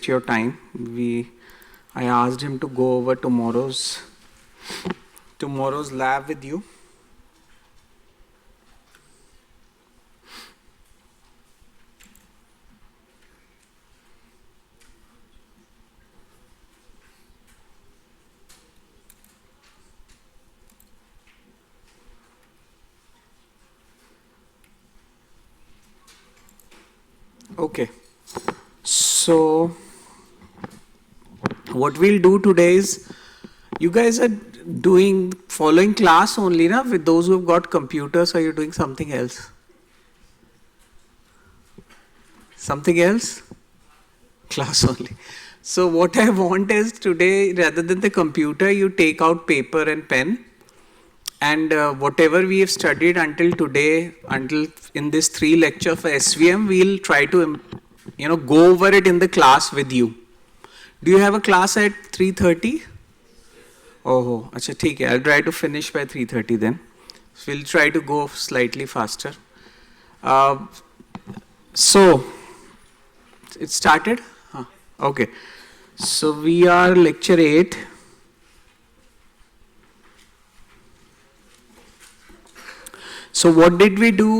waste your time. I asked him to go over tomorrow's lab with you. Okay, so what we'll do today is, you guys are following class only, na? With those who have got computers, or you're doing something else? Something else? Class only. So what I want is today, rather than the computer, you take out paper and pen, and whatever we have studied until today, until in this 3 lecture for SVM, we'll try to go over it in the class with you. Do you have a class at 3:30? Oh, acha, theek hai. I'll try to finish by 3:30 then. So we'll try to go slightly faster. So, it started? Okay. So we are lecture 8. So what did we do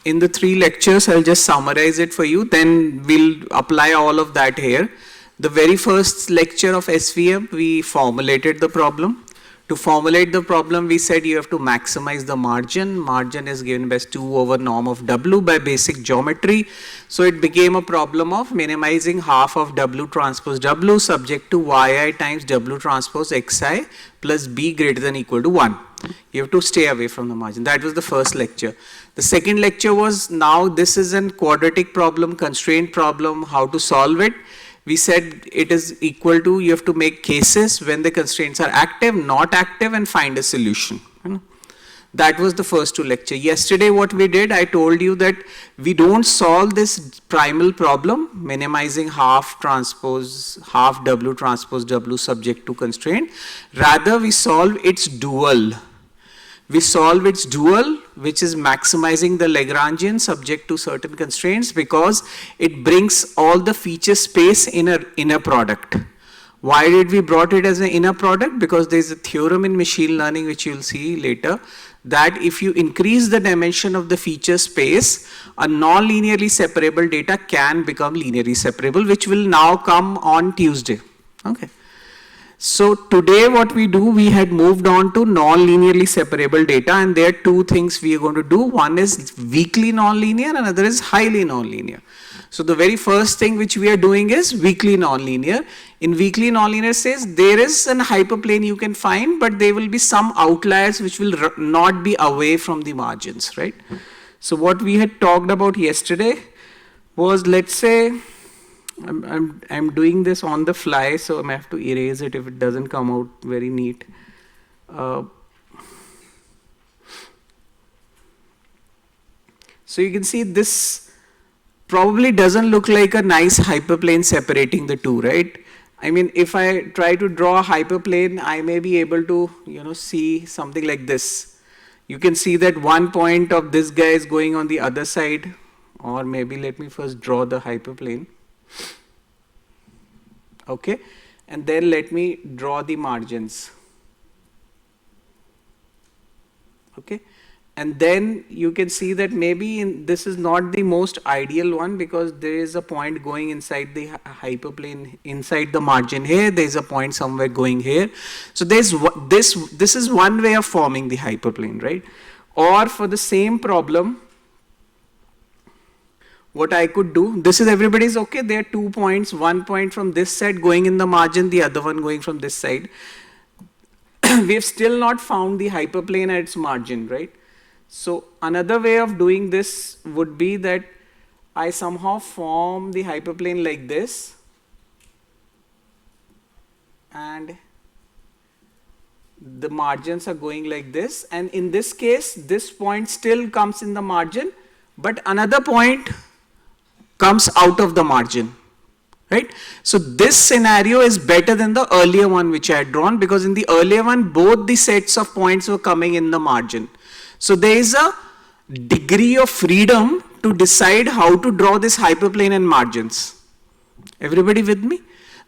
in the 3 lectures? I'll just summarize it for you. Then we'll apply all of that here. The very first lecture of SVM, we formulated the problem. To formulate the problem, we said you have to maximize the margin. Margin is given by 2 over norm of W by basic geometry. So it became a problem of minimizing half of W transpose W subject to Yi times W transpose Xi plus B greater than or equal to 1. You have to stay away from the margin. That was the first lecture. The second lecture was, now this is a quadratic problem, constraint problem, how to solve it. We said it is equal to, you have to make cases when the constraints are active, not active, and find a solution. That was the first 2 lectures. Yesterday what we did, I told you that we don't solve this primal problem, minimizing half W transpose W subject to constraint. Rather, we solve its dual. We solve its dual, which is maximizing the Lagrangian subject to certain constraints, because it brings all the feature space in an inner product. Why did we brought it as an inner product? Because there is a theorem in machine learning, which you'll see later, that if you increase the dimension of the feature space, a non-linearly separable data can become linearly separable, which will now come on Tuesday. Okay. So today what we do, we had moved on to non-linearly separable data, and there are 2 things we are going to do. One is weakly nonlinear, another is highly nonlinear. So the very first thing which we are doing is weakly nonlinear. In weakly nonlinear says there is an hyperplane you can find, but there will be some outliers which will not be away from the margins, right? So what we had talked about yesterday was, let's say, I'm doing this on the fly, so I may have to erase it if it doesn't come out very neat. So you can see this probably doesn't look like a nice hyperplane separating the 2, right? I mean, if I try to draw a hyperplane, I may be able to, see something like this. You can see that one point of this guy is going on the other side, or maybe let me first draw the hyperplane. Okay, and then let me draw the margins. Okay, and then you can see that maybe this is not the most ideal one, because there is a point going inside the hyperplane, inside the margin here. There is a point somewhere going here. So this is one way of forming the hyperplane, right? Or for the same problem, what I could do, this is everybody's okay. There are 2 points, one point from this side going in the margin, the other one going from this side. We have still not found the hyperplane at its margin, right? So another way of doing this would be that I somehow form the hyperplane like this, and the margins are going like this, and in this case this point still comes in the margin, but another point comes out of the margin, right? So this scenario is better than the earlier one which I had drawn, because in the earlier one both the sets of points were coming in the margin. So there is a degree of freedom to decide how to draw this hyperplane and margins. Everybody with me?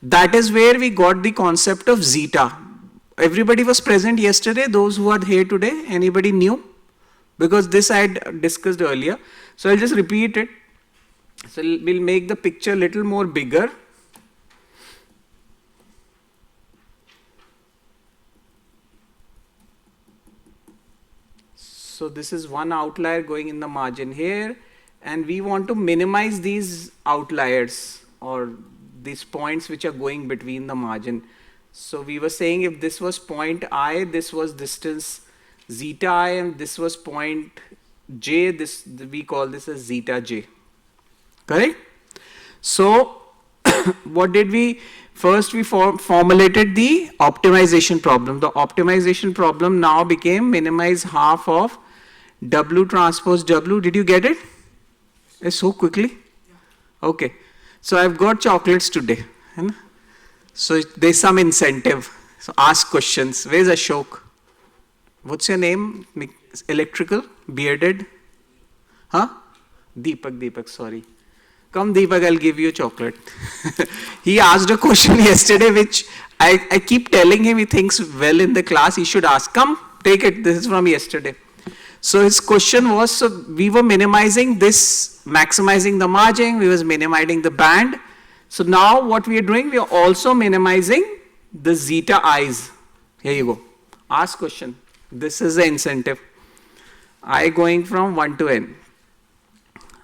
That is where we got the concept of zeta. Everybody was present yesterday, those who are here today, anybody new? Because this I had discussed earlier. So I'll just repeat it. So we'll make the picture a little more bigger. So this is one outlier going in the margin here, and we want to minimize these outliers or these points which are going between the margin. So we were saying if this was point I, this was distance zeta I, and this was point j, this we call this as zeta j. Correct? So what did we first? We formulated the optimization problem. The optimization problem now became minimize half of W transpose W. Did you get it? So quickly? Yeah. Okay. So I've got chocolates today. So there's some incentive. So ask questions. Where's Ashok? What's your name? Electrical? Bearded? Huh? Deepak, sorry. Come Deepak, I'll give you a chocolate. He asked a question yesterday which I keep telling him he thinks well in the class. He should ask. Come, take it. This is from yesterday. So his question was, so we were minimizing this, maximizing the margin, we was minimizing the band. So now what we are doing, we are also minimizing the zeta i's. Here you go. Ask question. This is the incentive. I going from 1 to n.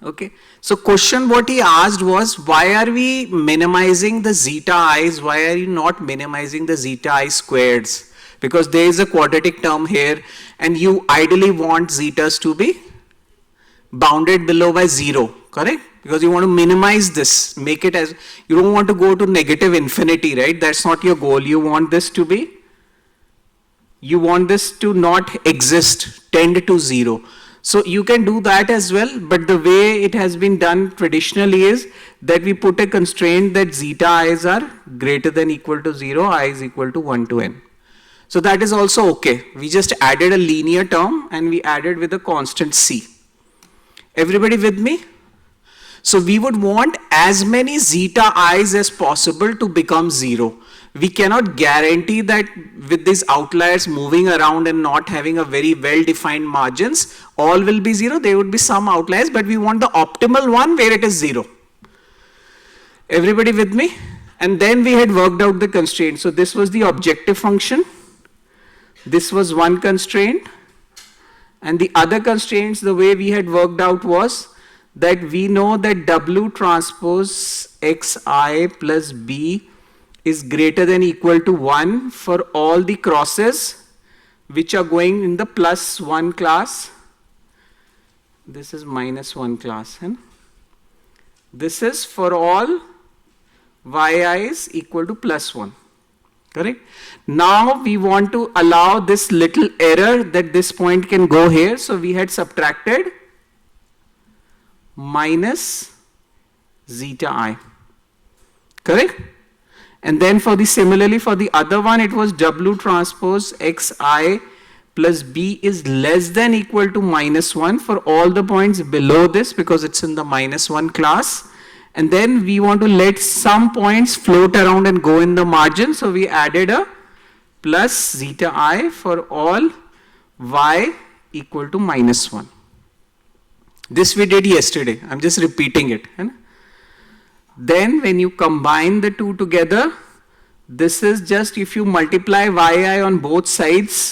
Okay. So question what he asked was, why are we minimizing the zeta i's? Why are you not minimizing the zeta I squareds? Because there is a quadratic term here and you ideally want zetas to be bounded below by 0, correct? Because you want to minimize this, make it as, you don't want to go to negative infinity, right? That's not your goal. You want this to be, you want this to not exist, tend to 0. So you can do that as well, but the way it has been done traditionally is that we put a constraint that zeta i's are greater than equal to 0, I is equal to 1 to n. So that is also okay. We just added a linear term and we added with a constant c. Everybody with me? So we would want as many zeta i's as possible to become 0. We cannot guarantee that with these outliers moving around and not having a very well-defined margins, all will be 0. There would be some outliers, but we want the optimal one where it is 0. Everybody with me? And then we had worked out the constraint. So this was the objective function. This was one constraint. And the other constraints, the way we had worked out was that we know that W transpose xi plus b is greater than equal to 1 for all the crosses which are going in the +1 class. This is -1 class. And this is for all yi is equal to +1. Correct? Now we want to allow this little error that this point can go here. So we had subtracted minus zeta I. Correct? And then for the similarly for the other one, it was W transpose xi plus b is less than equal to -1 for all the points below this because it's in the -1 class. And then we want to let some points float around and go in the margin. So we added a plus zeta I for all y equal to -1. This we did yesterday. I'm just repeating it. Then when you combine the two together, this is just if you multiply yi on both sides,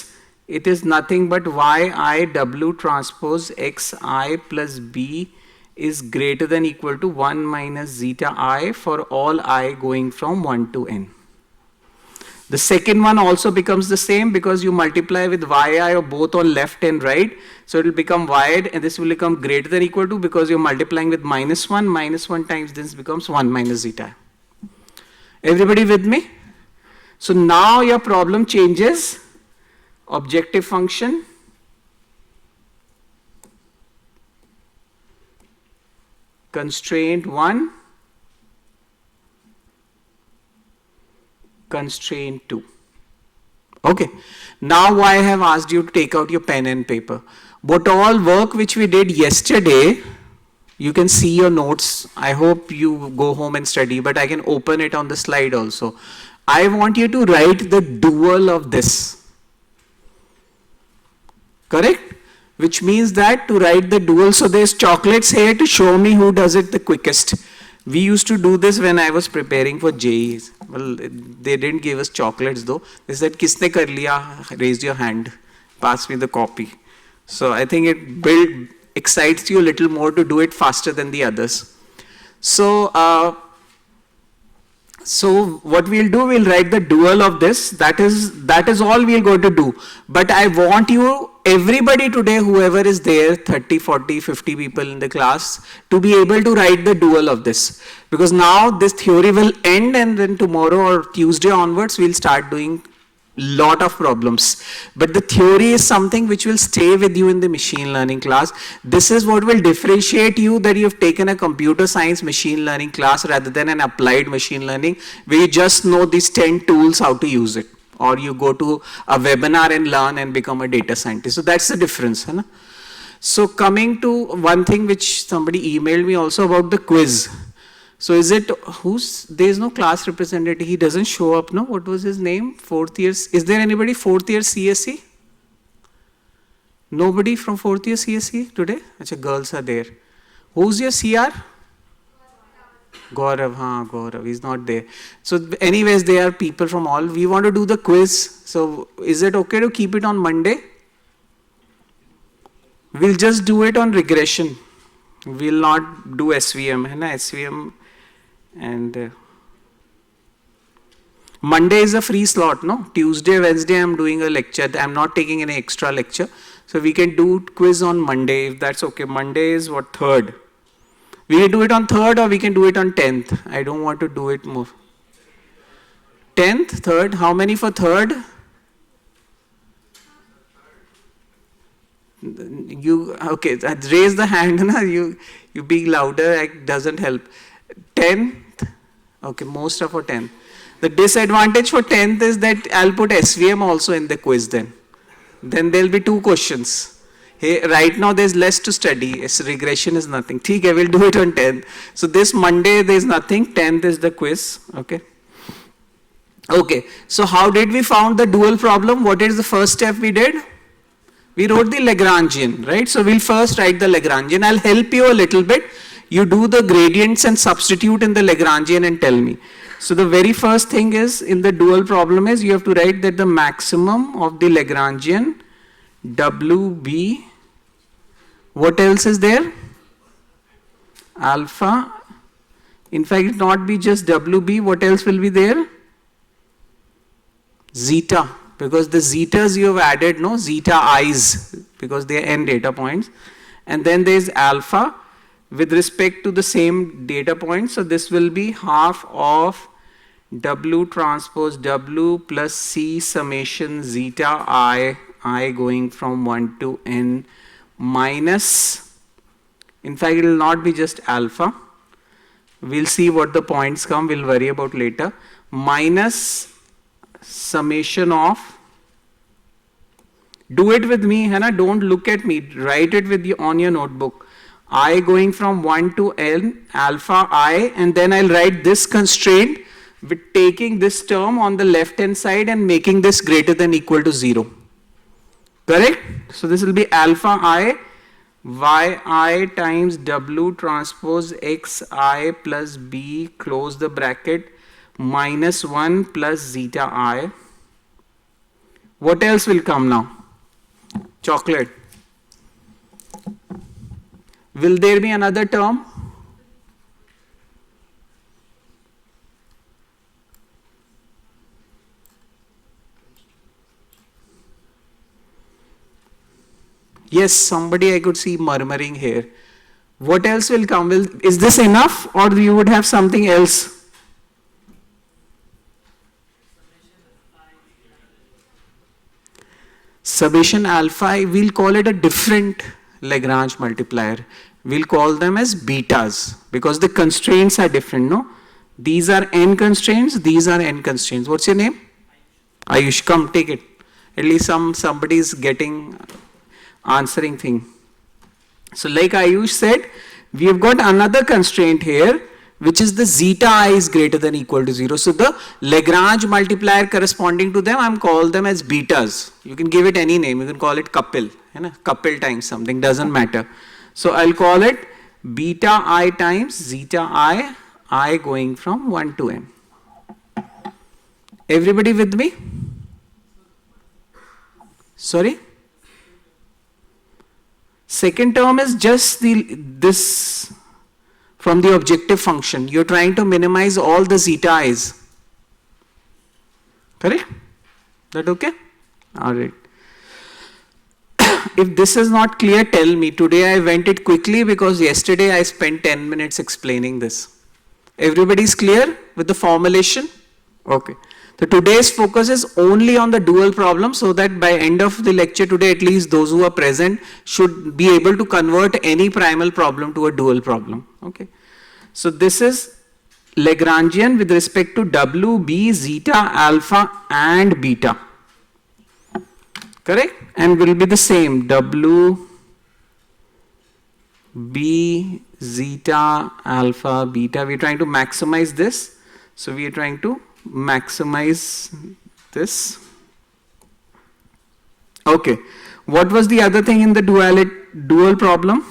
it is nothing but yi W transpose xi plus b is greater than equal to 1 minus zeta I for all I going from 1 to n. The second one also becomes the same because you multiply with yi or both on left and right. So it will become y and this will become greater than equal to because you're multiplying with -1. -1 times this becomes 1 minus zeta. Everybody with me? So now your problem changes. Objective function. Constraint 1. Constraint 2. Okay. Now I have asked you to take out your pen and paper. What all work which we did yesterday, You can see your notes. I hope you go home and study, but I can open it on the slide also. I want you to write the dual of this. Correct? Which means that to write the dual, so there's chocolates here to show me who does it the quickest. We used to do this when I was preparing for JEEs. Well, they didn't give us chocolates though. They said, Kisne kar liya? Raise your hand. Pass me the copy. So I think it excites you a little more to do it faster than the others. So, so what we'll do, we'll write the dual of this. That is all we're going to do. But I want you, everybody today, whoever is there, 30, 40, 50 people in the class, to be able to write the dual of this. Because now this theory will end, and then tomorrow or Tuesday onwards, we'll start doing lot of problems. But the theory is something which will stay with you in the machine learning class. This is what will differentiate you, that you've taken a computer science machine learning class rather than an applied machine learning, where you just know these 10 tools, how to use it. Or you go to a webinar and learn and become a data scientist. So that's the difference. Hai na? So coming to one thing which somebody emailed me also about the quiz. So is it, there's no class representative, he doesn't show up, no? What was his name? 4th year, is there anybody 4th year CSE? Nobody from 4th year CSE today? Achha, girls are there. Who's your CR? Gaurav, he's not there. So anyways, there are people from all, we want to do the quiz. So is it okay to keep it on Monday? We'll just do it on regression. We'll not do SVM, hai na? SVM. And Monday is a free slot, no? Tuesday, Wednesday, I'm doing a lecture. I'm not taking any extra lecture. So we can do quiz on Monday, if that's okay. Monday is what, 3rd? We can do it on 3rd or we can do it on 10th. I don't want to do it more. 10th, 3rd, how many for 3rd? You, okay, raise the hand, na? You being louder, it doesn't help. 10th, okay, most are for 10th. The disadvantage for 10th is that I'll put SVM also in the quiz then. Then there'll be 2 questions. Hey, right now there's less to study, regression is nothing. Okay, we'll do it on 10th. So this Monday there's nothing, 10th is the quiz, okay. Okay, so how did we found the dual problem? What is the first step we did? We wrote the Lagrangian, right? So we'll first write the Lagrangian. I'll help you a little bit. You do the gradients and substitute in the Lagrangian and tell me. So the very first thing is in the dual problem is you have to write that the maximum of the Lagrangian WB, what else is there? Alpha. In fact, it not be just WB, what else will be there? Zeta, because the zetas you have added, no, zeta i's, because they are n data points. And then there is alpha with respect to the same data point. So this will be half of W transpose W plus C summation zeta I going from 1 to n minus, in fact it will not be just alpha. We'll see what the points come, we'll worry about later. Minus summation of, do it with me, Hannah, don't look at me, write it with you on your notebook. I going from 1 to n, alpha I, and then I'll write this constraint with taking this term on the left hand side and making this greater than equal to 0. Correct? So this will be alpha I, yi times W transpose xi plus b, close the bracket, minus 1 plus zeta I. What else will come now? Chocolate. Will there be another term? Yes, somebody I could see murmuring here. What else will come? Is this enough or you would have something else? Summation alpha, we'll call it a different Lagrange multiplier. We'll call them as betas because the constraints are different, no? These are n constraints, these are n constraints. What's your name? Ayush, come take it. At least somebody is getting answering thing. So like Ayush said, We have got another constraint here, which is the zeta I is greater than equal to 0. So the Lagrange multiplier corresponding to them, I'm called them as betas. You can give it any name. You can call it couple. Couple times something, doesn't matter. So I'll call it beta I times zeta I going from 1 to m. Everybody with me? Sorry? Second term is just this from the objective function. You're trying to minimize all the zeta i's. Correct? That okay? Alright. If this is not clear, tell me. Today I went it quickly because yesterday I spent 10 minutes explaining this. Everybody's clear with the formulation? Okay. So today's focus is only on the dual problem, so that by end of the lecture today, at least those who are present should be able to convert any primal problem to a dual problem. Okay. So this is Lagrangian with respect to W, B, zeta, alpha and beta. Correct? And will be the same W, B, zeta, alpha, beta. We are trying to maximize this. So we are trying to maximize this. Okay. What was the other thing in the dual problem?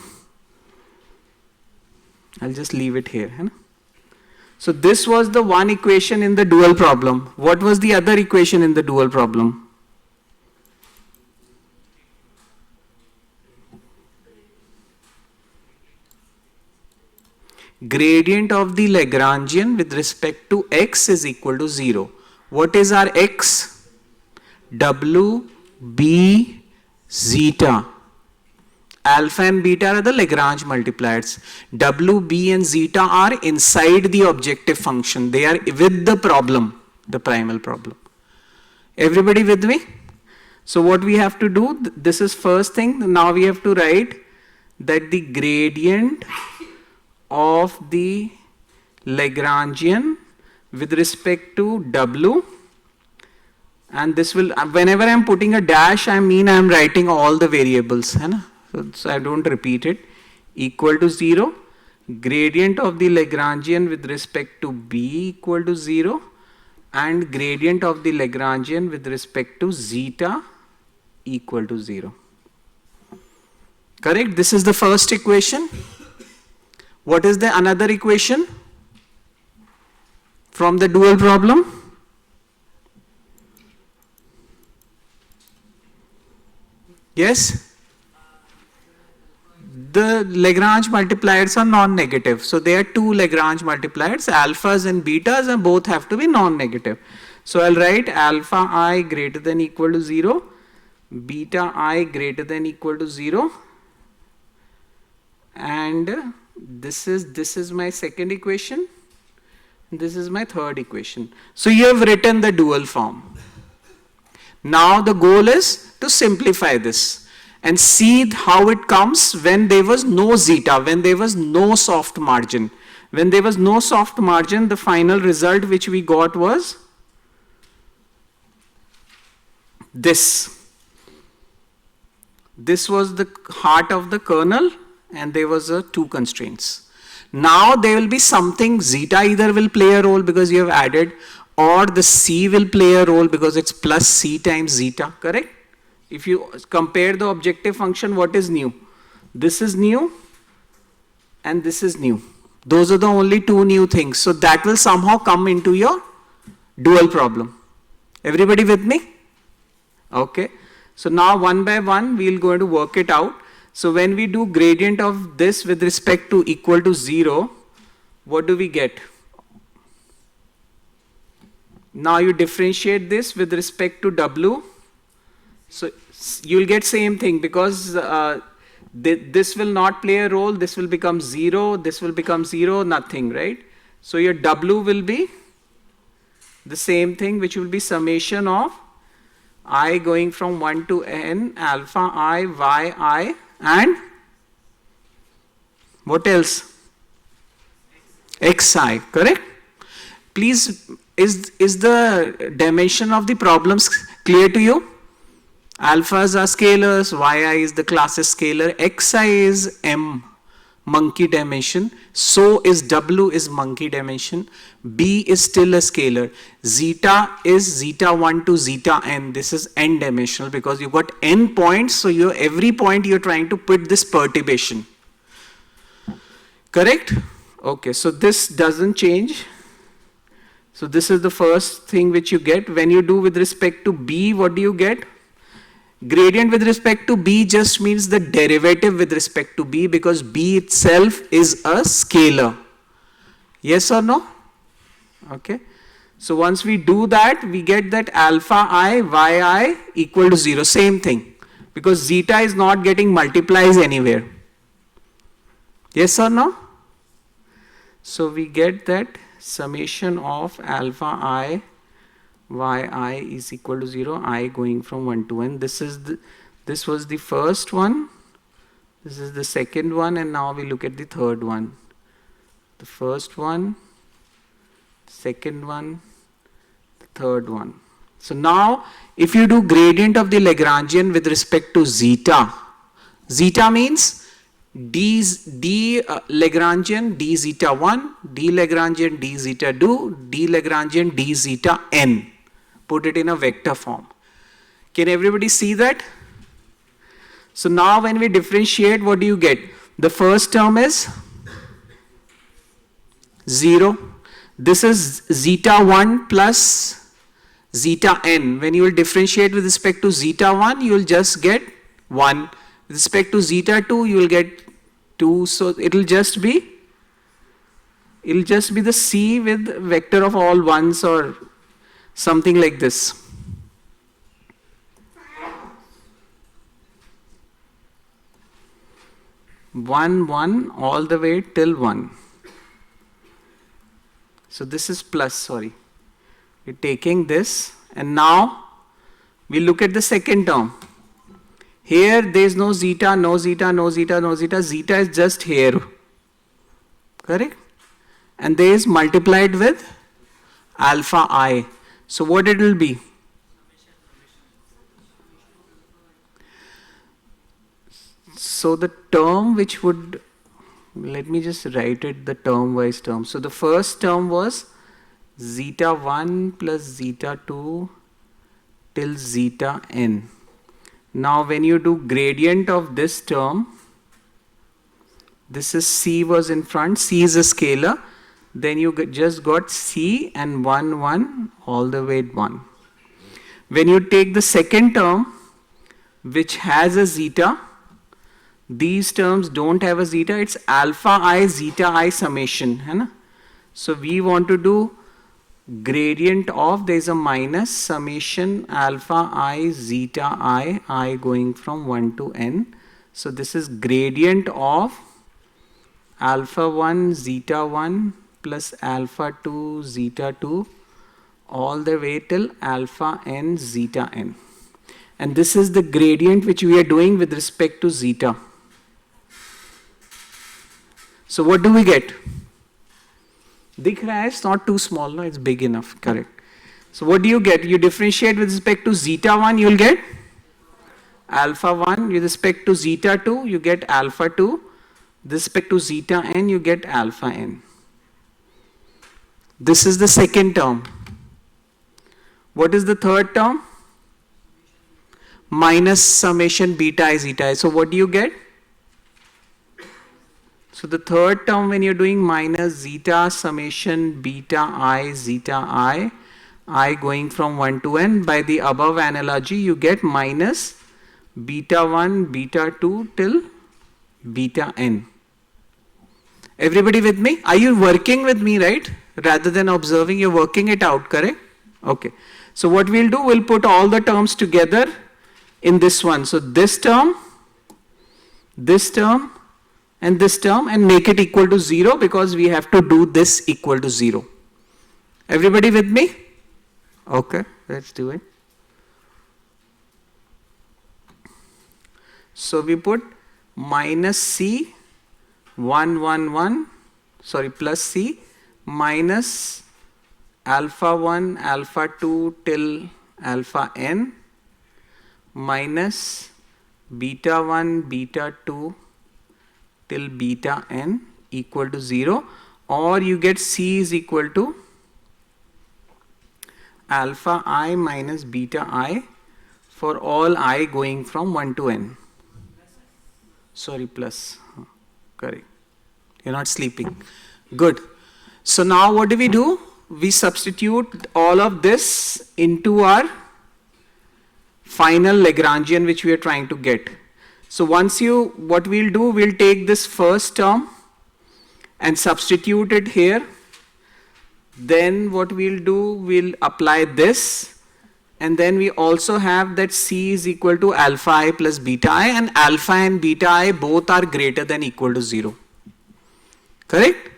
I'll just leave it here. So this was the one equation in the dual problem. What was the other equation in the dual problem? Gradient of the Lagrangian with respect to x is equal to 0. What is our x? W, B, zeta. Alpha and beta are the Lagrange multipliers. W, B and zeta are inside the objective function. They are with the problem, the primal problem. Everybody with me? So what we have to do, this is first thing. Now we have to write that the gradient of the Lagrangian with respect to W, and this will, whenever I am putting a dash, I mean I am writing all the variables, so I don't repeat it, equal to 0, gradient of the Lagrangian with respect to B equal to 0, and gradient of the Lagrangian with respect to zeta equal to 0. Correct? This is the first equation. What is the another equation from the dual problem? Yes? The Lagrange multipliers are non-negative. So there are two Lagrange multipliers, alphas and betas, and both have to be non-negative. So I'll write alpha I greater than equal to 0, beta I greater than equal to 0, and this is my second equation, this is my third equation. So you have written the dual form. Now the goal is to simplify this and see how it comes when there was no zeta, when there was no soft margin. When there was no soft margin, the final result which we got was this. This was the heart of the kernel, and there was two constraints. Now there will be something, zeta either will play a role because you have added, or the C will play a role because it's plus C times zeta, correct? If you compare the objective function, what is new? This is new and this is new. Those are the only two new things. So that will somehow come into your dual problem. Everybody with me? Okay. So now one by one we will going to work it out. So when we do gradient of this with respect to equal to 0, what do we get? Now you differentiate this with respect to W. So you will get same thing because this will not play a role. This will become 0. This will become 0. Nothing, right? So your W will be the same thing, which will be summation of I going from 1 to n, alpha I, y I, and what else? Xi, correct? Please, is the dimension of the problems clear to you? Alphas are scalars, yi is the classes scalar, xi is m. monkey dimension. So is W is monkey dimension. B is still a scalar. Zeta is zeta 1 to zeta n. This is n dimensional because you've got n points. So every point you're trying to put this perturbation. Correct? Okay, so this doesn't change. So this is the first thing which you get. When you do with respect to B, what do you get? Gradient with respect to B just means the derivative with respect to B, because B itself is a scalar. Yes or no? Okay. So once we do that, we get that alpha I, yi equal to 0. Same thing. Because zeta is not getting multiplies anywhere. Yes or no? So we get that summation of alpha I yi is equal to 0, I going from 1 to n. This was the first one, this is the second one, and now we look at the third one. The first one, second one, the third one. So now if you do gradient of the Lagrangian with respect to zeta, zeta means d Lagrangian d zeta 1, d Lagrangian d zeta 2, d Lagrangian d zeta n. Put it in a vector form. Can everybody see that? So now when we differentiate, what do you get? The first term is 0. This is zeta 1 plus zeta n. When you will differentiate with respect to zeta 1, you will just get 1. With respect to zeta 2, you will get 2. So it will just be the C with vector of all ones or something like this. One all the way till 1. So this is plus, sorry. We're taking this, and now we look at the second term. Here there is no zeta, no zeta, no zeta, no zeta. Zeta is just here. Correct? And there is multiplied with alpha I. So what it will be? So the term which would, let me just write it the term wise term. So the first term was zeta 1 plus zeta 2 till zeta n. Now when you do gradient of this term, this is C was in front, C is a scalar. Then you just got C and 1 all the way 1. When you take the second term which has a zeta, these terms don't have a zeta, it's alpha I zeta I summation. Hai? So we want to do gradient of, there is a minus summation alpha I zeta I going from 1 to n. So this is gradient of alpha 1 zeta 1 plus alpha 2 zeta 2 all the way till alpha n zeta n. And this is the gradient which we are doing with respect to zeta. So what do we get? Dikh raha hai, it's not too small, no? It's big enough, correct. So what do you get? You differentiate with respect to zeta 1, you will get alpha 1. With respect to zeta 2, you get alpha 2. With respect to zeta n, you get alpha n. This is the second term. What is the third term? Minus summation beta I zeta I. So what do you get? So the third term, when you're doing minus zeta summation beta I zeta I going from 1 to n, by the above analogy you get minus beta 1 beta 2 till beta n. Everybody with me? Are you working with me, right? Rather than observing, you're working it out, correct? Okay. So what we'll do, we'll put all the terms together in this one. So this term, and this term, and make it equal to 0, because we have to do this equal to 0. Everybody with me? Okay, let's do it. So we put minus C 1 plus C minus alpha 1 alpha 2 till alpha n minus beta 1 beta 2 till beta n equal to 0, or you get C is equal to alpha I minus beta I for all I going from 1 to n. Sorry, plus. Correct. You're not sleeping. Good. So now what do? We substitute all of this into our final Lagrangian which we are trying to get. So what we'll do, we'll take this first term and substitute it here. Then what we'll do, we'll apply this, and then we also have that C is equal to alpha I plus beta I, and alpha and beta I both are greater than equal to 0. Correct?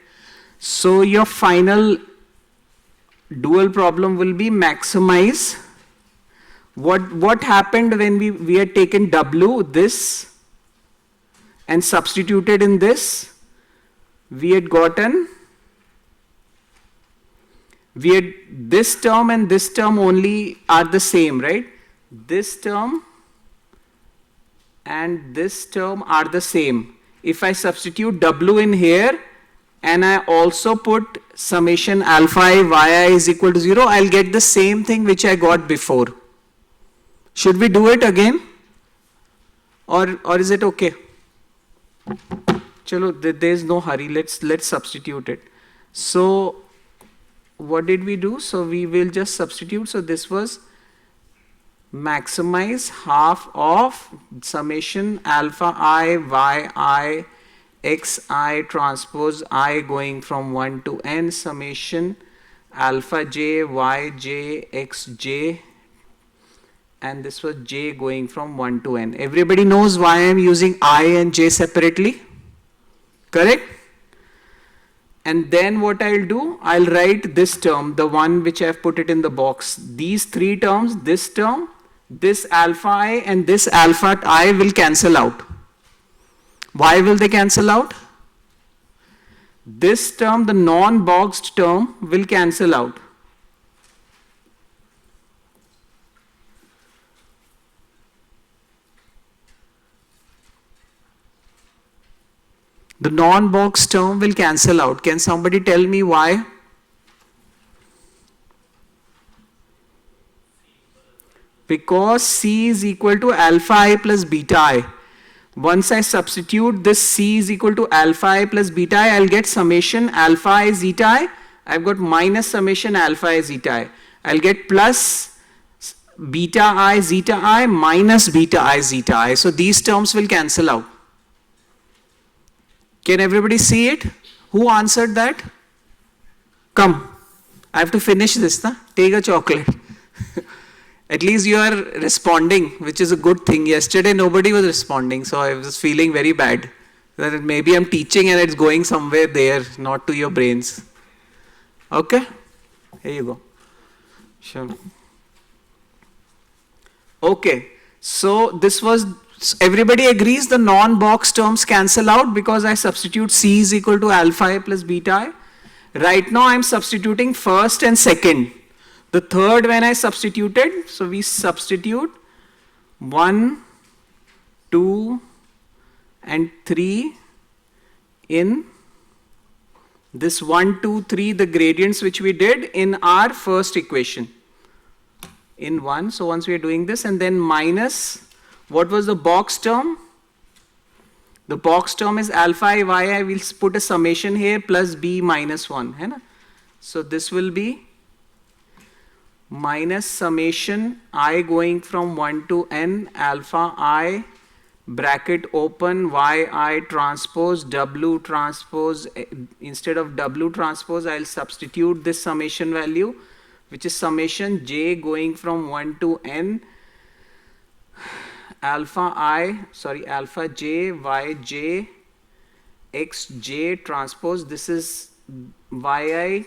So your final dual problem will be maximize. What happened when we had taken W, this, and substituted in this? We had gotten, this term and this term only are the same, right? This term and this term are the same. If I substitute W in here and I also put summation alpha I yi is equal to 0, I'll get the same thing which I got before. Should we do it again? Or is it okay? Chalo, there's no hurry. Let's substitute it. So what did we do? So we will just substitute. So this was maximize half of summation alpha I yi xi transpose I going from 1 to n summation alpha j yj xj, and this was j going from 1 to n. Everybody knows why I am using I and j separately? Correct? And then what I'll do, I'll write this term, the one which I've put it in the box. These three terms, this term, this alpha I and this alpha I will cancel out. Why will they cancel out? This term, the non-boxed term, will cancel out. The non-boxed term will cancel out. Can somebody tell me why? Because C is equal to alpha I plus beta I. Once I substitute this C is equal to alpha I plus beta I, I'll get summation alpha I zeta I. I've got minus summation alpha I zeta I. I'll get plus beta I zeta I minus beta I zeta I. So these terms will cancel out. Can everybody see it? Who answered that? Come. I have to finish this. Na? Take a chocolate. At least you are responding, which is a good thing. Yesterday nobody was responding, so I was feeling very bad. That maybe I'm teaching and it's going somewhere there, not to your brains. Okay? Here you go. Sure. Okay. So this was, everybody agrees the non-box terms cancel out because I substitute C is equal to alpha I plus beta I. Right now I'm substituting first and second. The third when I substituted, so we substitute 1, 2 and 3 in this 1, 2, 3, the gradients which we did in our first equation in 1. So once we are doing this, and then minus, what was the box term? The box term is alpha I yi, we'll put a summation here plus b minus 1. Hai na? So this will be minus summation I going from 1 to n alpha I bracket open yi transpose w transpose. Instead of w transpose, I'll substitute this summation value, which is summation j going from 1 to n alpha j yj xj transpose. This is yi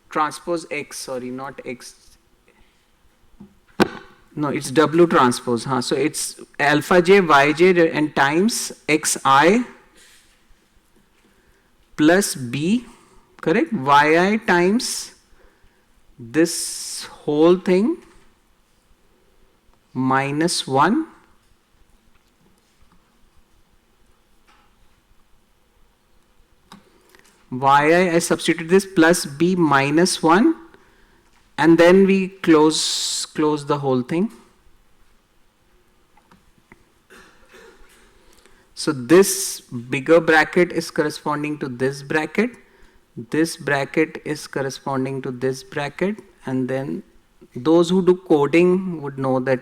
transpose x, sorry, not x. No, it's w transpose. Huh? So it's alpha j yj and times xi plus b, correct? Yi times this whole thing minus 1 yi, I substitute this plus b minus 1, and then we close the whole thing. So this bigger bracket is corresponding to this bracket is corresponding to this bracket, and then those who do coding would know that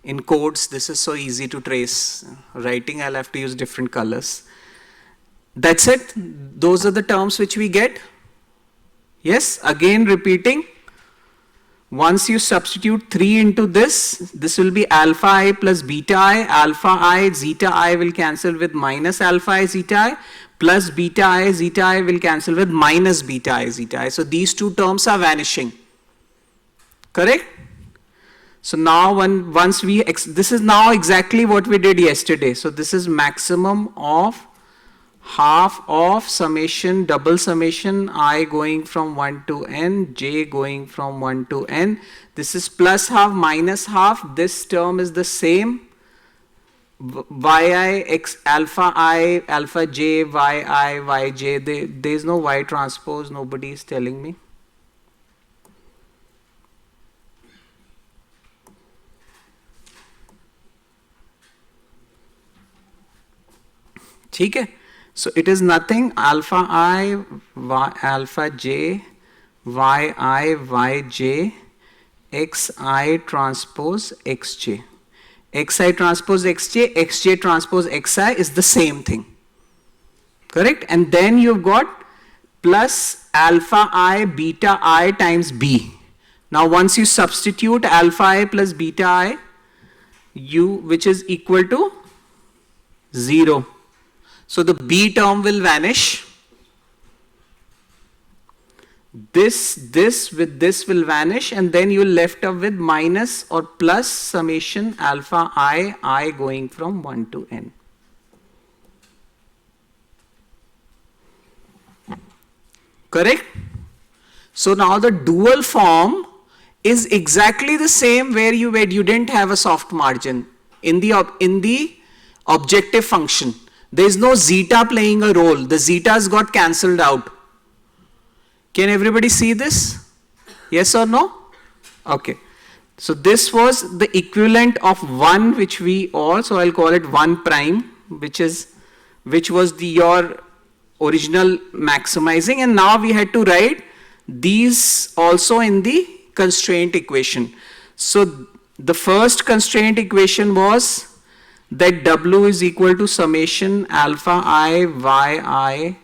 in codes this is so easy to trace. Writing, I'll have to use different colors. That's it. Those are the terms which we get. Yes, again repeating. Once you substitute 3 into this will be alpha I plus beta I. Alpha I, zeta I will cancel with minus alpha I, zeta I, plus beta I, zeta I will cancel with minus beta I, zeta I. So these two terms are vanishing. Correct? So now this is now exactly what we did yesterday. So this is maximum of half of summation, double summation, I going from 1 to n, j going from 1 to n. This is plus half, minus half. This term is the same. yi, x, I, alpha j, yi, yj. There is no y transpose. Nobody is telling me. ठीक है? So it is nothing alpha I, alpha j, yi, yj, xi transpose xj. Xi transpose xj, xj transpose xi is the same thing. Correct? And then you've got plus alpha I, beta I times b. Now once you substitute alpha I plus beta I, which is equal to 0. So the b term will vanish. This with this will vanish, and then you're left up with minus or plus summation alpha I going from 1 to n. Correct? So now the dual form is exactly the same where you didn't have a soft margin in the objective function. There is no zeta playing a role. The zetas got cancelled out. Can everybody see this? Yes or no? Okay. So this was the equivalent of 1, which so I'll call it 1 prime, which was your original maximizing, and now we had to write these also in the constraint equation. So the first constraint equation was that W is equal to summation alpha I, yi.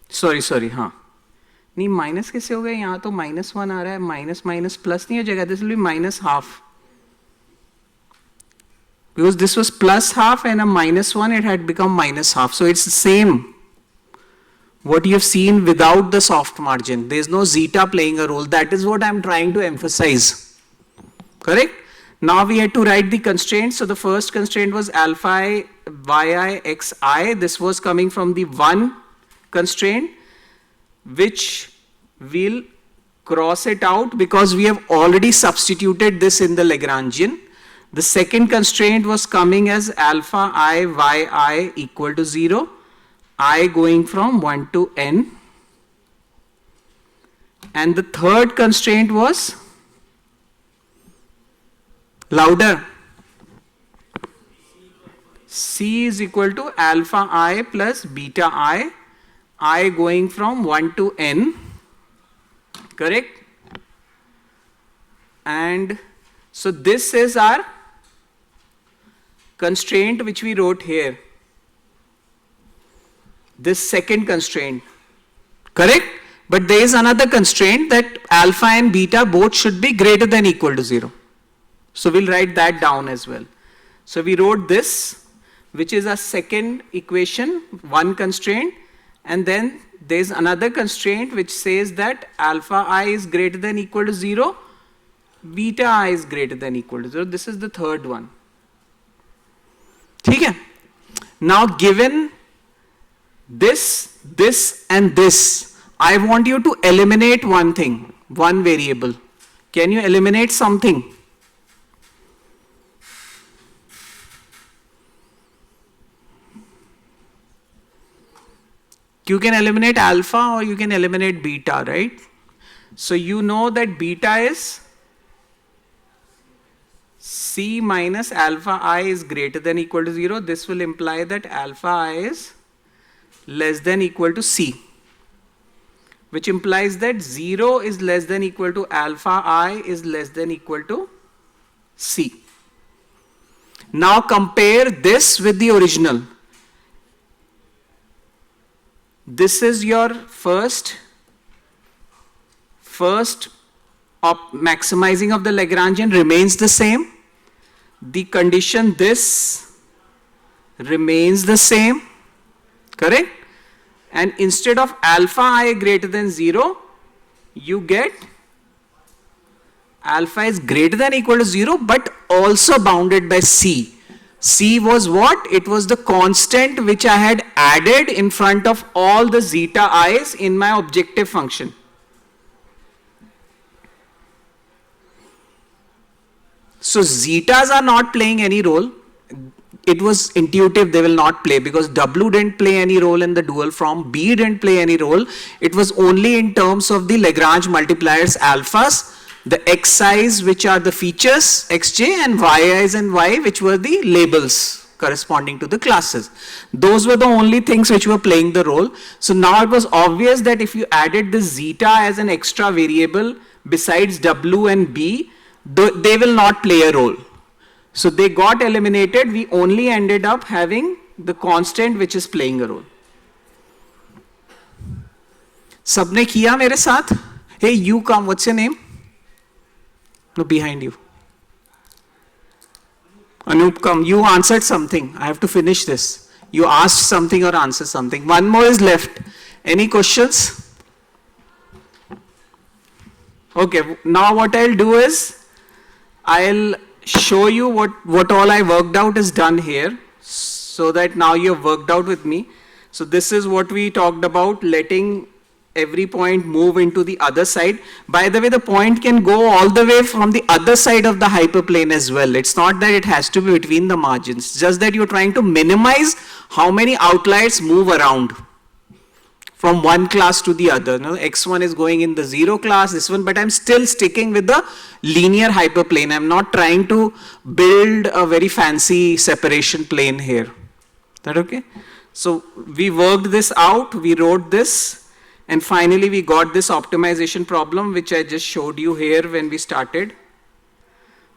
Sorry, हाँ. नहीं minus कैसे हो गया? यहाँ तो -1 आ रहा है, minus plus नहीं हो जाएगा. This will be minus half. Because this was plus half and a -1, it had become minus half. So it's the same. What you have seen without the soft margin. There is no zeta playing a role. That is what I am trying to emphasize. Correct? Now we had to write the constraints. So the first constraint was alpha I, yi, xi. This was coming from the 1 constraint, which will cross it out because we have already substituted this in the Lagrangian. The second constraint was coming as alpha I, yi equal to 0. I going from 1 to n, and the third constraint was louder. C is equal to alpha I plus beta I going from 1 to n. Correct? And so this is our constraint which we wrote here. This second constraint. Correct? But there is another constraint that alpha and beta both should be greater than equal to 0. So we'll write that down as well. So we wrote this, which is a second equation, 1 constraint, and then there's another constraint which says that alpha I is greater than equal to 0, beta I is greater than equal to 0. This is the third one. Okay? Now given this and this, I want you to eliminate one thing, one variable. Can you eliminate something? You can eliminate alpha or you can eliminate beta, right? So you know that beta is C minus alpha I is greater than equal to 0. This will imply that alpha I is less than equal to C, which implies that 0 is less than equal to alpha I is less than equal to C. Now compare this with the original. This is your first maximizing of the Lagrangian remains the same. The condition this remains the same, correct? And instead of alpha I greater than 0, you get alpha is greater than equal to 0 but also bounded by C. C was what? It was the constant which I had added in front of all the zeta i's in my objective function. So zetas are not playing any role. It was intuitive they will not play because W didn't play any role in the dual form, B didn't play any role. It was only in terms of the Lagrange multipliers alphas, the xi's which are the features xj and yi's and y which were the labels corresponding to the classes. Those were the only things which were playing the role. So now it was obvious that if you added the zeta as an extra variable besides W and B, they will not play a role. So they got eliminated. We only ended up having the constant which is playing a role. सबने किया मेरे साथ? Hey, you come. What's your name? No, behind you. Anup, come. You answered something. I have to finish this. You asked something or answered something. One more is left. Any questions? Okay. Now what I'll do is I'll show you what all I worked out is done here so that now you've worked out with me. So this is what we talked about, letting every point move into the other side. By the way, the point can go all the way from the other side of the hyperplane as well. It's not that it has to be between the margins, just that you're trying to minimize how many outliers move around from one class to the other. No, x1 is going in the 0 class, this one, but I'm still sticking with the linear hyperplane. I'm not trying to build a very fancy separation plane here. That okay? So we worked this out, we wrote this, and finally we got this optimization problem which I just showed you here when we started.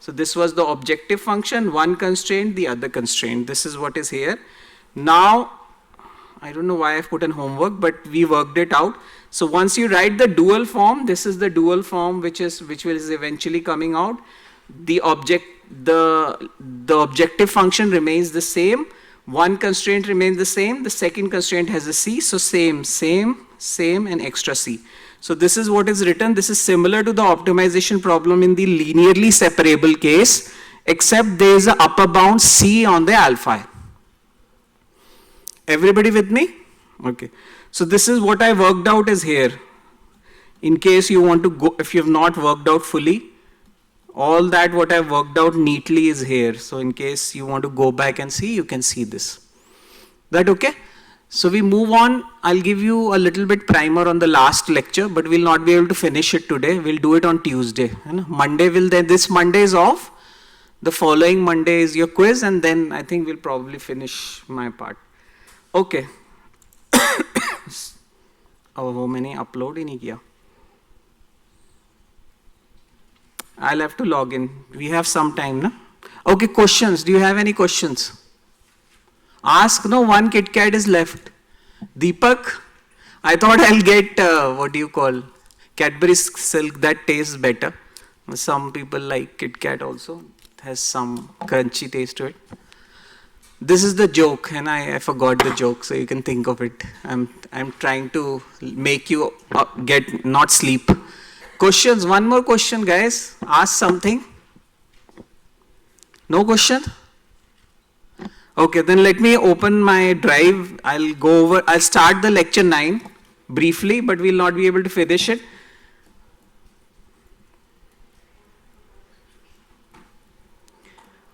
So this was the objective function, one constraint, the other constraint. This is what is here. Now, I don't know why I've put in homework, but we worked it out. So once you write the dual form, this is the dual form which is eventually coming out. The objective function remains the same. One constraint remains the same. The second constraint has a C. So same, and extra C. So this is what is written. This is similar to the optimization problem in the linearly separable case, except there is an upper bound C on the alpha. Everybody with me? Okay. So this is what I worked out is here. In case you want to go, if you have not worked out fully, all that what I worked out neatly is here. So in case you want to go back and see, you can see this. That okay? So we move on. I'll give you a little bit primer on the last lecture, but we'll not be able to finish it today. We'll do it on Tuesday. Monday this Monday is off. The following Monday is your quiz, and then I think we'll probably finish my part. Okay. अब वो मैंने upload ही नहीं किया. I'll have to log in. We have some time, no? Okay, questions. Do you have any questions? Ask. No, one Kit Kat is left. Deepak, I thought I'll get what do you call Cadbury Silk. That tastes better. Some people like Kit Kat also. It has some crunchy taste to it. This is the joke, and I forgot the joke, so you can think of it. I'm trying to make you get not sleep. Questions? One more question, guys. Ask something. No question? Okay, then let me open my drive. I'll start the lecture 9 briefly, but we'll not be able to finish it.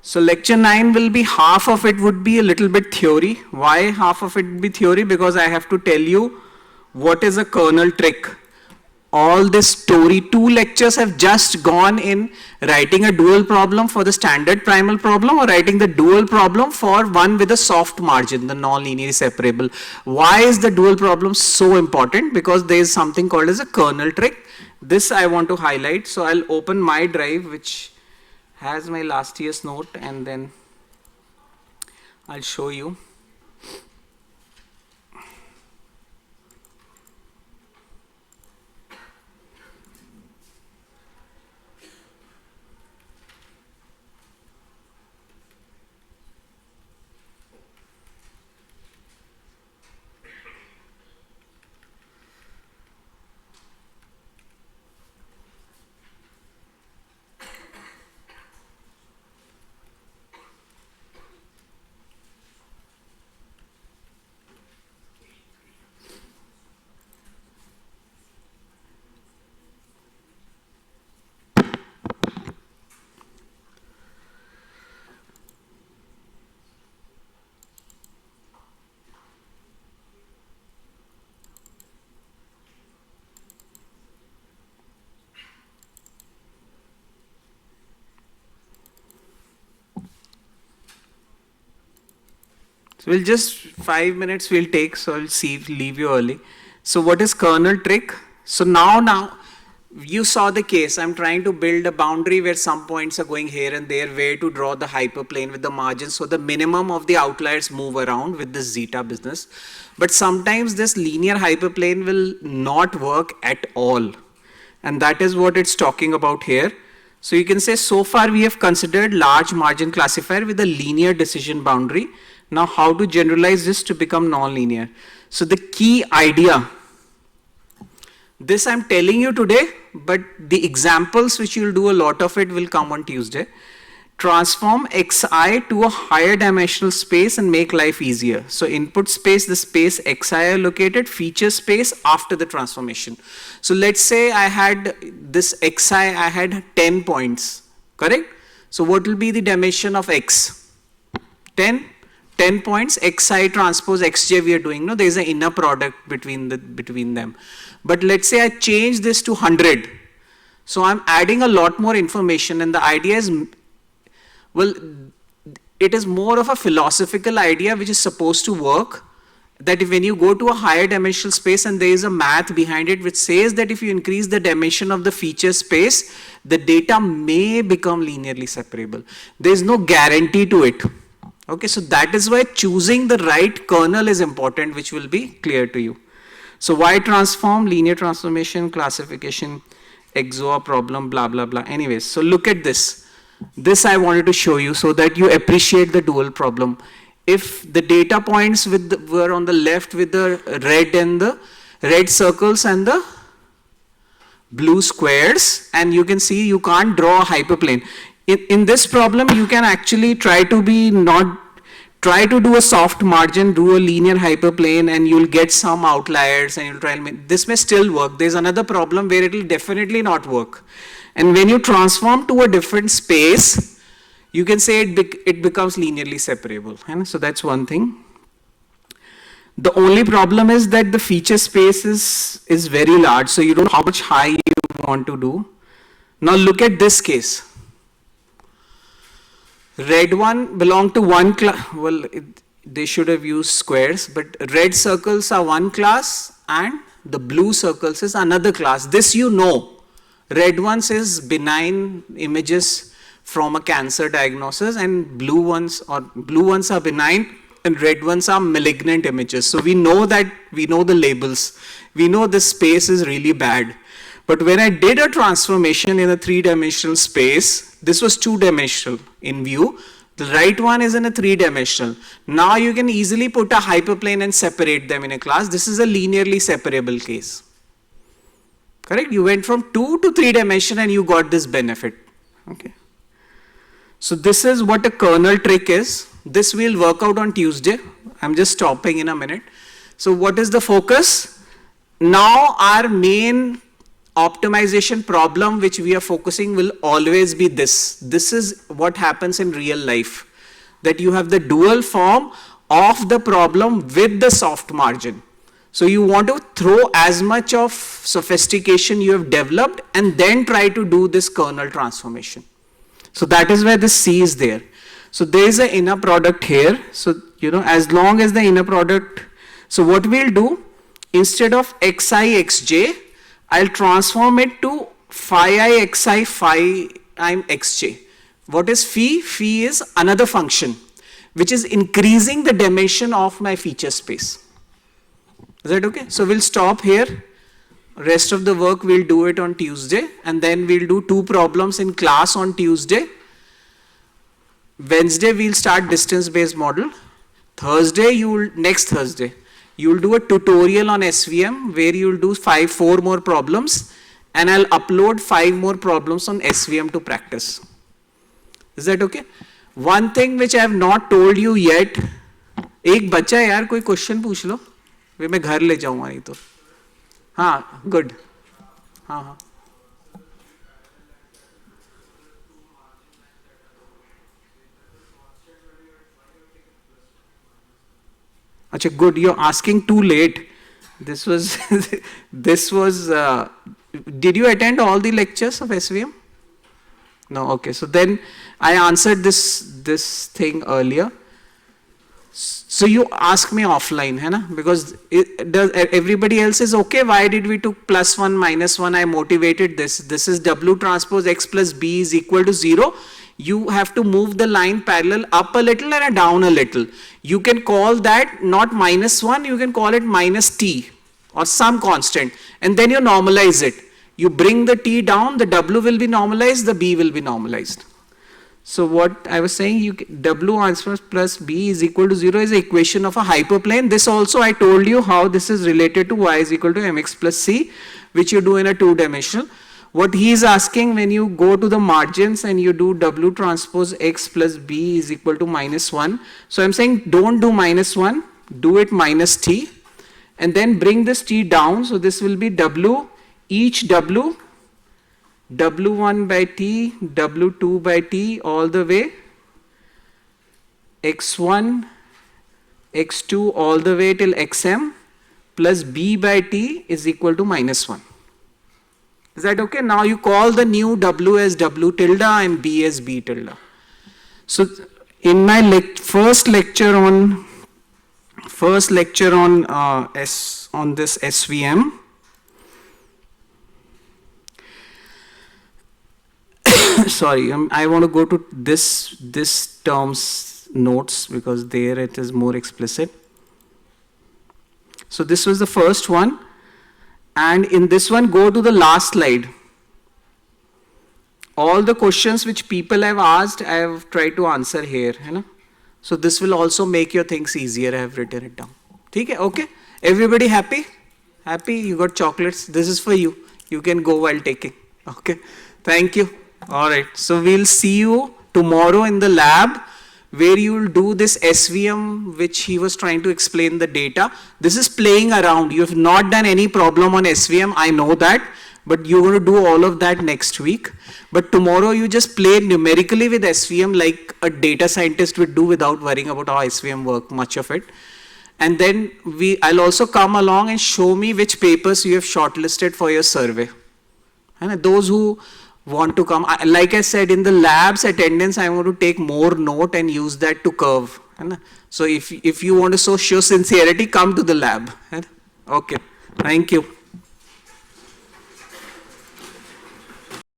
So lecture 9 will be, half of it would be a little bit theory. Why half of it would be theory? Because I have to tell you What is a kernel trick? All this story, 2 lectures have just gone in writing a dual problem for the standard primal problem or writing the dual problem for one with a soft margin, the non-linearly separable. Why is the dual problem so important? Because there is something called as a kernel trick. This I want to highlight. So I'll open my drive, which has my last year's note, and then I'll show you. So we'll just 5 minutes we'll take, so I'll leave you early. So what is kernel trick? So now you saw the case. I'm trying to build a boundary where some points are going here and there, where to draw the hyperplane with the margins, so the minimum of the outliers move around with this zeta business. But sometimes this linear hyperplane will not work at all. And that is what it's talking about here. So you can say so far we have considered large margin classifier with a linear decision boundary. Now how to generalize this to become non-linear? So the key idea, this I'm telling you today, but the examples which you'll do a lot of it will come on Tuesday. Transform xi to a higher dimensional space and make life easier. So input space, the space xi are located, feature space after the transformation. So let's say I had this xi, I had 10 points, correct? So what will be the dimension of x? 10 points, xi transpose xj we are doing, no? There is an inner product between them. But let's say I change this to 100. So I'm adding a lot more information, and the idea is, well, it is more of a philosophical idea which is supposed to work, that if when you go to a higher dimensional space and there is a math behind it which says that if you increase the dimension of the feature space, the data may become linearly separable. There is no guarantee to it. Okay, so that is why choosing the right kernel is important, which will be clear to you. So why transform, linear transformation, classification, XOR problem, blah, blah, blah. Anyways, so look at this. This I wanted to show you so that you appreciate the dual problem. If the data points were on the left with the red and the red circles and the blue squares, and you can see you can't draw a hyperplane. In this problem, you can actually try to do a soft margin, do a linear hyperplane, and you'll get some outliers, and you'll try and this may still work. There's another problem where it will definitely not work. And when you transform to a different space, you can say it becomes linearly separable. So that's one thing. The only problem is that the feature space is very large, so you don't know how much high you want to do. Now look at this case. Red one belong to one class, well, they should have used squares, but red circles are one class and the blue circles is another class. This you know. Red ones is benign images from a cancer diagnosis, and blue ones are benign and red ones are malignant images. So we know that, we know the labels. We know this space is really bad. But when I did a transformation in a 3-dimensional space, this was 2-dimensional in view. The right one is in a 3-dimensional. Now you can easily put a hyperplane and separate them in a class. This is a linearly separable case. Correct? You went from 2 to 3 dimension and you got this benefit. Okay. So this is what a kernel trick is. This we'll work out on Tuesday. I'm just stopping in a minute. So what is the focus? Now our main optimization problem which we are focusing will always be this. This is what happens in real life. That you have the dual form of the problem with the soft margin. So you want to throw as much of sophistication you have developed and then try to do this kernel transformation. So that is where the C is there. So there is an inner product here. So, as long as the inner product, so what we'll do, instead of xi xj, I'll transform it to phi I xi phi I'm xj. What is phi? Phi is another function which is increasing the dimension of my feature space. Is that okay? So we'll stop here. Rest of the work we'll do it on Tuesday, and then we'll do 2 problems in class on Tuesday. Wednesday we'll start distance-based model. Next Thursday, you'll do a tutorial on SVM where you'll do 4 more problems, and I'll upload 5 more problems on SVM to practice. Is that okay? One thing which I have not told you yet, एक बच्चा यार कोई question पूछ लो, वे मैं घर ले जाऊंगा नहीं तो. हाँ, good. हाँ. अच्छा, good. You're asking too late. This was, did you attend all the lectures of SVM? No, okay. So then I answered this thing earlier. So you ask me offline, है ना? Because everybody else is okay. Why did we took +1, -1? I motivated this. This is W transpose X plus B is equal to 0. You have to move the line parallel up a little and down a little. You can call that not -1, you can call it -t or some constant, and then you normalize it. You bring the t down, the W will be normalized, the B will be normalized. So what I was saying, W transpose plus B is equal to 0 is the equation of a hyperplane. This also I told you how this is related to y is equal to mx plus c, which you do in a 2-dimensional. What he is asking, when you go to the margins and you do W transpose X plus B is equal to -1. So I'm saying don't do -1, do it -t, and then bring this t down. So this will be W, each W, W1 by t, W2 by t, all the way, x1, x2, all the way till xm, plus b by t is equal to -1. Is that okay? Now you call the new W as W tilde and B as B tilde. So in my first lecture on this SVM, sorry, I want to go to this term's notes because there it is more explicit. So this was the first one, and in this one go to the last slide. All the questions which people have asked, I have tried to answer here. So this will also make your things easier. I have written it down. Okay? Everybody happy? Happy? You got chocolates? This is for you. You can go while taking. Okay? Thank you. Alright, so we'll see you tomorrow in the lab where you will do this SVM which he was trying to explain the data. This is playing around. You have not done any problem on SVM, I know that, but you're going to do all of that next week. But tomorrow you just play numerically with SVM like a data scientist would do without worrying about how SVM works, much of it. And then I'll also come along and show me which papers you have shortlisted for your survey. And those who want to come, like I said, in the labs attendance, I want to take more note and use that to curve. So if you want to show sincerity, come to the lab. Okay, thank you.